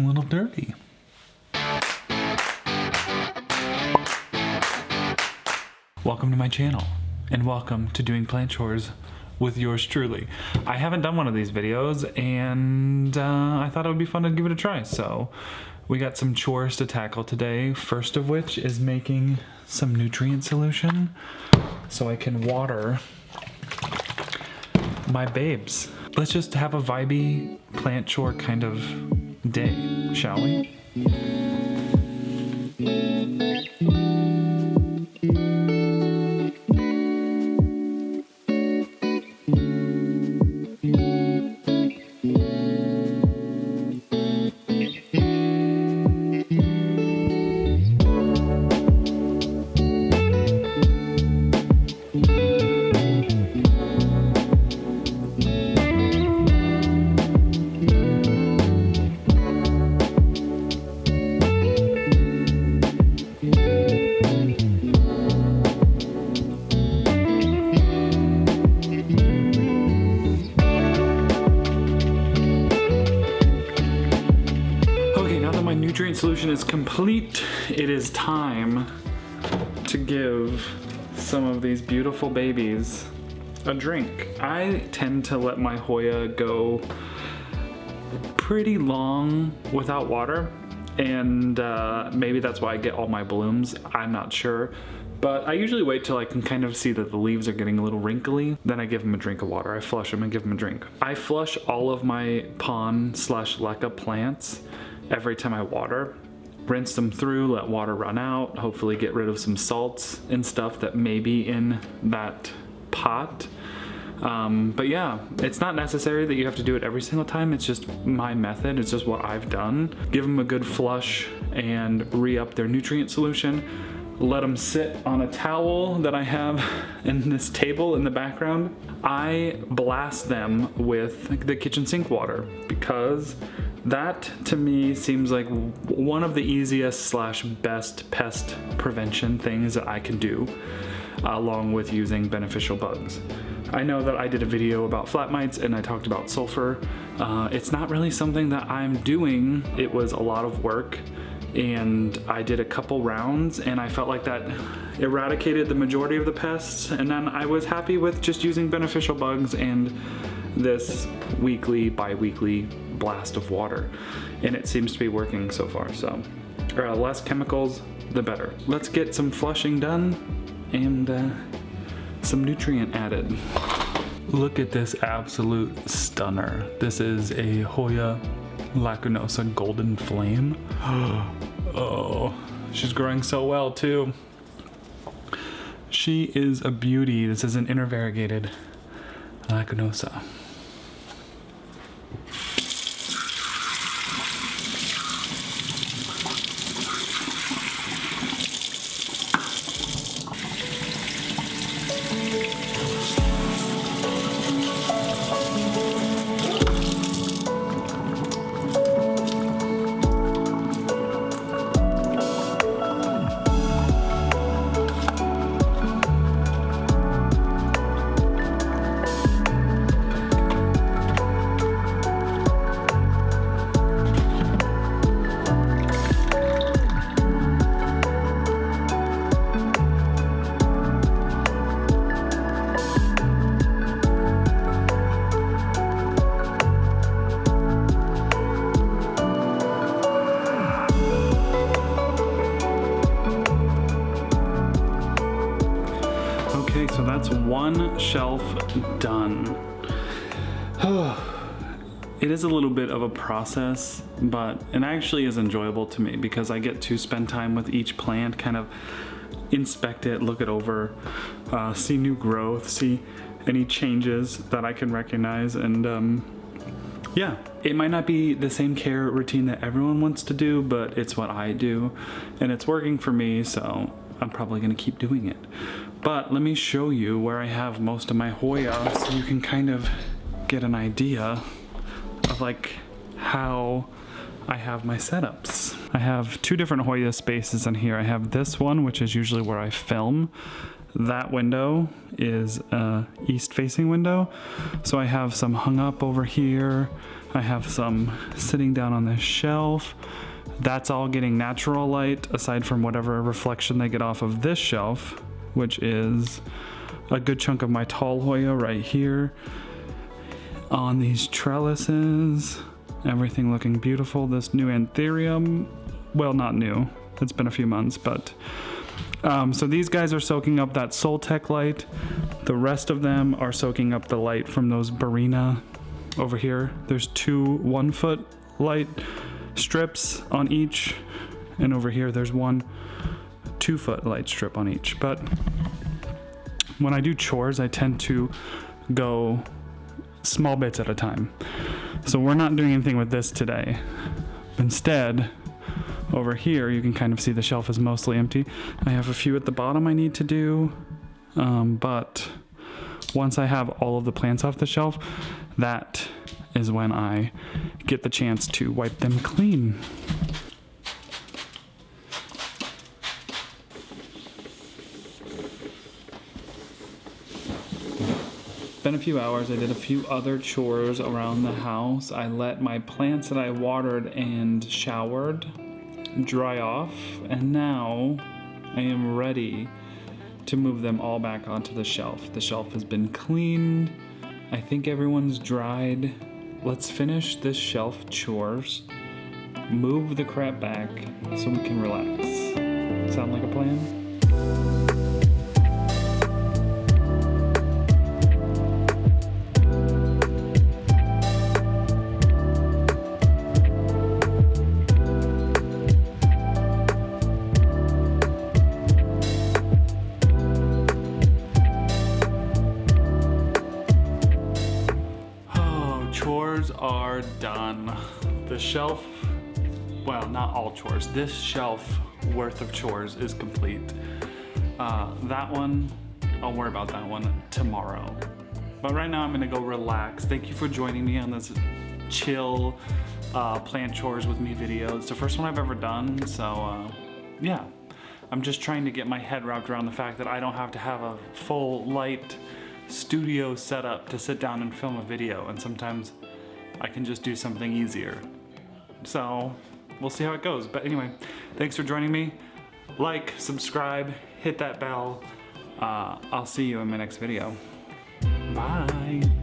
a little dirty. Welcome to my channel, and welcome to doing plant chores with yours truly. I haven't done one of these videos, and I thought it would be fun to give it a try. So we got some chores to tackle today. First of which is making some nutrient solution so I can water my babes. Let's just have a vibey plant chore kind of day, shall we? Nutrient solution is complete. It is time to give some of these beautiful babies a drink. I tend to let my Hoya go pretty long without water, and maybe that's why I get all my blooms. I'm not sure. But I usually wait till I can kind of see that the leaves are getting a little wrinkly. Then I give them a drink of water. I flush them and give them a drink. I flush all of my PON/LECA plants every time I water. Rinse them through, let water run out, hopefully get rid of some salts and stuff that may be in that pot. But yeah, it's not necessary that you have to do it every single time. It's just my method. It's just what I've done. Give them a good flush and re-up their nutrient solution. Let them sit on a towel that I have in this table in the background. I blast them with the kitchen sink water because that to me seems like one of the easiest/best pest prevention things that I can do, along with using beneficial bugs. I know that I did a video about flat mites and I talked about sulfur. It's not really something that I'm doing. It was a lot of work, and I did a couple rounds and I felt like that eradicated the majority of the pests, and then I was happy with just using beneficial bugs and this weekly, bi-weekly blast of water, and it seems to be working so far. So less chemicals, the better. Let's get some flushing done and some nutrient added. Look at this absolute stunner. This is a Hoya lacunosa golden flame. Oh, she's growing so well too. She is a beauty. This is an intervariegated lacunosa. Okay, so that's one shelf done. It is a little bit of a process, but it actually is enjoyable to me because I get to spend time with each plant, kind of inspect it, look it over, see new growth, see any changes that I can recognize, and yeah, it might not be the same care routine that everyone wants to do, but it's what I do, and it's working for me, so I'm probably gonna keep doing it. But let me show you where I have most of my Hoya so you can kind of get an idea of like how I have my setups. I have two different Hoya spaces in here. I have this one, which is usually where I film. That window is a east facing window. So I have some hung up over here. I have some sitting down on this shelf. That's all getting natural light aside from whatever reflection they get off of this shelf, which is a good chunk of my tall Hoya right here. On these trellises, everything looking beautiful. This new anthurium, well, not new, it's been a few months, but so these guys are soaking up that Soltech light. The rest of them are soaking up the light from those Barina over here. There's two 1 foot light strips on each, and over here there's one 2 foot light strip on each. But when I do chores, I tend to go small bits at a time. So we're not doing anything with this today. Instead, over here, you can kind of see the shelf is mostly empty. I have a few at the bottom I need to do, but once I have all of the plants off the shelf, that is when I get the chance to wipe them clean. Been a few hours. I did a few other chores around the house. I let my plants that I watered and showered dry off, and now I am ready to move them all back onto the shelf. The shelf has been cleaned. I think everyone's dried. Let's finish this shelf chores, move the crap back so we can relax. Sound like a plan? Chores are done. The shelf, well, not all chores. This shelf worth of chores is complete. That one, I'll worry about that one tomorrow. But right now I'm gonna go relax. Thank you for joining me on this chill plant chores with me video. It's the first one I've ever done, so yeah. I'm just trying to get my head wrapped around the fact that I don't have to have a full light studio setup to sit down and film a video, and sometimes I can just do something easier. So we'll see how it goes. But anyway, thanks for joining me. Like, subscribe, hit that bell. I'll see you in my next video. Bye.